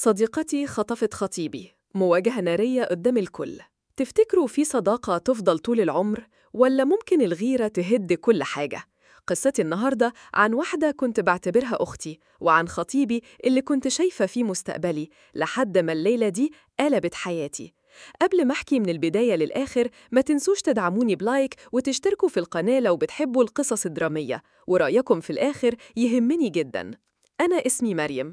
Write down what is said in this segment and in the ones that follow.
صديقتي خطفت خطيبي، مواجهة نارية قدام الكل. تفتكروا في صداقة تفضل طول العمر ولا ممكن الغيرة تهد كل حاجة؟ قصتي النهاردة عن واحدة كنت بعتبرها أختي، وعن خطيبي اللي كنت شايفة فيه مستقبلي، لحد ما الليلة دي قلبت حياتي. قبل ما أحكي من البداية للآخر، ما تنسوش تدعموني بلايك وتشتركوا في القناة لو بتحبوا القصص الدرامية، ورأيكم في الآخر يهمني جداً. أنا اسمي مريم.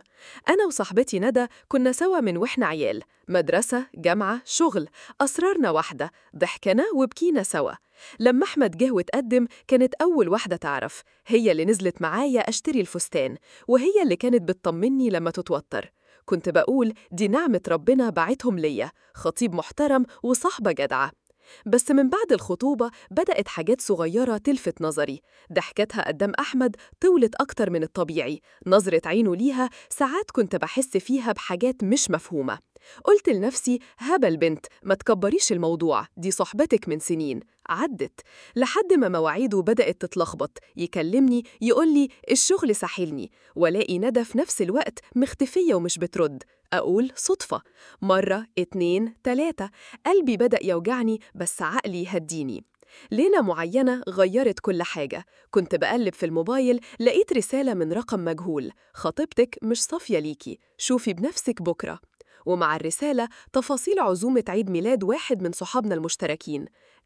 أنا وصاحبتي ندى كنا سوا من وإحنا عيال، مدرسة، جامعة، شغل، أسرارنا واحدة، ضحكنا وبكينا سوا. لما أحمد جه وتقدم كانت أول واحدة تعرف، هي اللي نزلت معايا أشتري الفستان، وهي اللي كانت بتطمني لما تتوتر. كنت بقول دي نعمة ربنا بعتهم ليا، خطيب محترم وصحبة جدعة. بس من بعد الخطوبة بدأت حاجات صغيرة تلفت نظري. ضحكتها قدام أحمد طولت أكتر من الطبيعي، نظرة عينه ليها ساعات كنت بحس فيها بحاجات مش مفهومة. قلت لنفسي هبل بنت، ما تكبريش الموضوع، دي صحبتك من سنين عدت. لحد ما مواعيده بدأت تتلخبط، يكلمني يقولي الشغل ساحلني، والاقي ندى في نفس الوقت مختفية ومش بترد. أقول صدفة. مرة، اتنين، تلاتة، قلبي بدأ يوجعني بس عقلي يهديني. ليلة معينة غيرت كل حاجة. كنت بقلب في الموبايل لقيت رسالة من رقم مجهول: خطيبتك مش صافية ليكي، شوفي بنفسك بكرة. ومع الرسالة تفاصيل عزومة عيد ميلاد واحد من صحابنا المشتركين.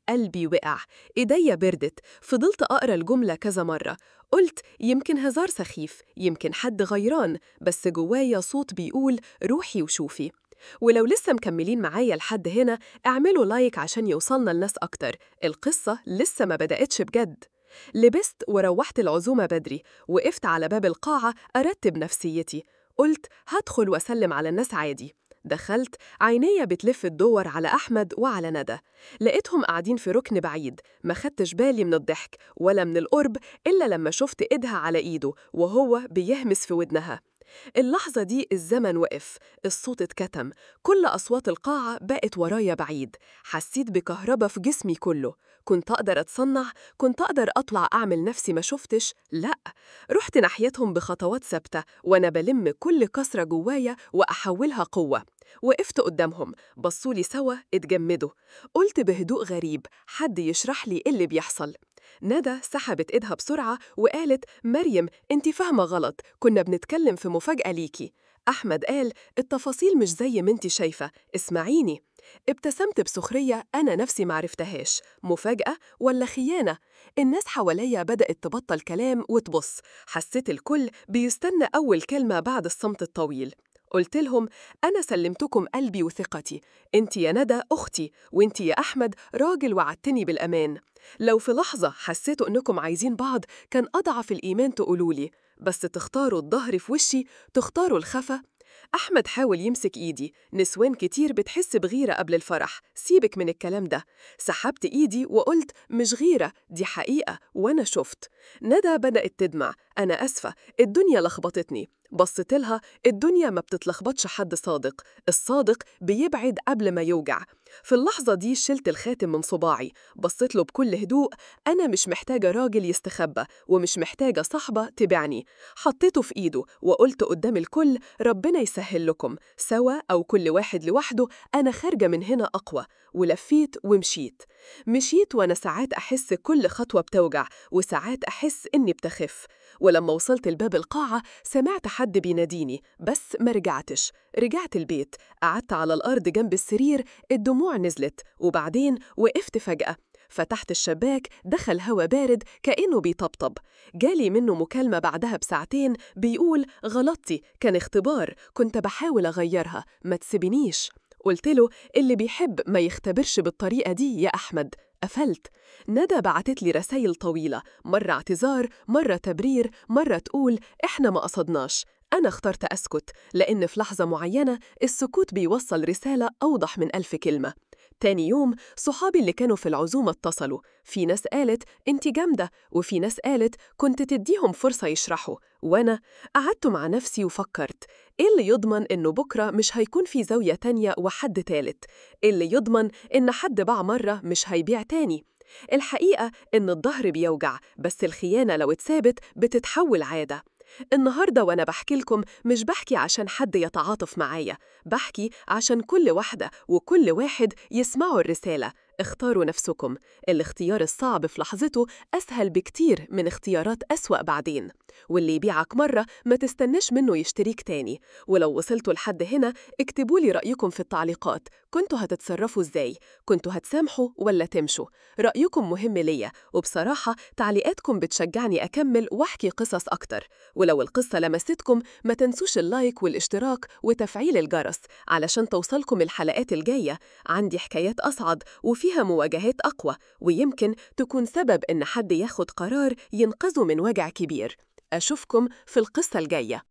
قلبي وقع، إيديا بردت، فضلت أقرأ الجملة كذا مرة. قلت يمكن هزار سخيف، يمكن حد غيران، بس جوايا صوت بيقول روحي وشوفي. ولو لسه مكملين معايا لحد هنا اعملوا لايك عشان يوصلنا لناس أكتر، القصة لسه ما بدأتش بجد. لبست وروحت العزومة بدري، وقفت على باب القاعة أرتب نفسيتي. قلت هدخل وأسلم على الناس عادي. دخلت، عينيا بتلف تدور على أحمد وعلى ندى. لقيتهم قاعدين في ركن بعيد، ما خدتش بالي من الضحك ولا من القرب إلا لما شفت إيدها على إيده وهو بيهمس في ودنها. اللحظة دي الزمن وقف، الصوت اتكتم، كل أصوات القاعة بقت ورايا بعيد. حسيت بكهربا في جسمي كله. كنت أقدر أتصنع، كنت أقدر أطلع أعمل نفسي ما شفتش، لأ. رحت ناحيتهم بخطوات ثابتة وأنا بلم كل كسرة جوايا وأحولها قوة. وقفت قدامهم، بصولي سوا اتجمدوا. قلت بهدوء غريب حد يشرح لي إيه اللي بيحصل. ندى سحبت إيدها بسرعة وقالت مريم انت فاهمة غلط، كنا بنتكلم في مفاجأة ليكي. أحمد قال التفاصيل مش زي ما انت شايفة، اسمعيني. ابتسمت بسخرية أنا نفسي معرفتهاش، مفاجأة ولا خيانة؟ الناس حواليا بدأت تبطل كلام وتبص. حسيت الكل بيستنى أول كلمة بعد الصمت الطويل. قلت لهم أنا سلمتكم قلبي وثقتي، انت يا ندى أختي، وانت يا أحمد راجل وعدتني بالأمان. لو في لحظة حسيتوا إنكم عايزين بعض كان أضعف الإيمان تقولولي، بس تختاروا الظهر في وشي، تختاروا الخفا. أحمد حاول يمسك إيدي، نسوان كتير بتحس بغيرة قبل الفرح، سيبك من الكلام ده. سحبت إيدي وقلت مش غيرة، دي حقيقة وأنا شفت. ندى بدأت تدمع، أنا أسفة، الدنيا لخبطتني. بصيت لها، الدنيا ما بتتلخبطش حد صادق، الصادق بيبعد قبل ما يوجع. في اللحظة دي شلت الخاتم من صباعي، بصيت له بكل هدوء. أنا مش محتاجة راجل يستخبى، ومش محتاجة صحبة تبعني. حطيته في إيده وقلت قدام الكل ربنا يسهل لكم، سوا أو كل واحد لوحده، أنا خارجة من هنا أقوى. ولفيت ومشيت. مشيت وأنا ساعات أحس كل خطوة بتوجع، وساعات أحس إني بتخف. ولما وصلت لباب القاعة سمعت حد بيناديني، بس ما رجعتش. رجعت البيت، قعدت على الأرض جنب السرير، الدموع نزلت، وبعدين وقفت فجأة. فتحت الشباك، دخل هوا بارد كأنه بيطبطب. جالي منه مكالمة بعدها بساعتين بيقول غلطتي، كان اختبار، كنت بحاول أغيرها، ما تسيبنيش. قلت له اللي بيحب ما يختبرش بالطريقة دي يا أحمد. قفلت. ندى بعتت لي رسايل طويلة، مرة اعتذار، مرة تبرير، مرة تقول إحنا ما قصدناش. أنا اخترت أسكت، لأن في لحظة معينة السكوت بيوصل رسالة أوضح من 1000 كلمة. تاني يوم صحابي اللي كانوا في العزومة اتصلوا، في ناس قالت انت جامدة، وفي ناس قالت كنت تديهم فرصة يشرحوا. وأنا قعدت مع نفسي وفكرت إيه اللي يضمن إنه بكرة مش هيكون في زاوية تانية وحد تالت؟ إيه اللي يضمن إن حد باع مرة مش هيبيع تاني؟ الحقيقة إن الظهر بيوجع، بس الخيانة لو اتثابت بتتحول عادة. النهاردة وأنا بحكي لكم مش بحكي عشان حد يتعاطف معايا، بحكي عشان كل واحدة وكل واحد يسمعوا الرسالة. اختاروا نفسكم. الاختيار الصعب في لحظته أسهل بكتير من اختيارات أسوأ بعدين. واللي يبيعك مرة ما تستناش منه يشتريك تاني. ولو وصلتوا لحد هنا اكتبوا لي رأيكم في التعليقات. كنتوا هتتصرفوا ازاي؟ كنتوا هتسامحوا ولا تمشوا؟ رأيكم مهم ليا، وبصراحة تعليقاتكم بتشجعني أكمل وأحكي قصص أكتر. ولو القصة لمستكم ما تنسوش اللايك والاشتراك وتفعيل الجرس علشان توصلكم الحلقات الجاية. عندي حكايات أصعد وفيها مواجهات أقوى، ويمكن تكون سبب إن حد ياخد قرار ينقذه من وجع كبير. أشوفكم في القصة الجاية.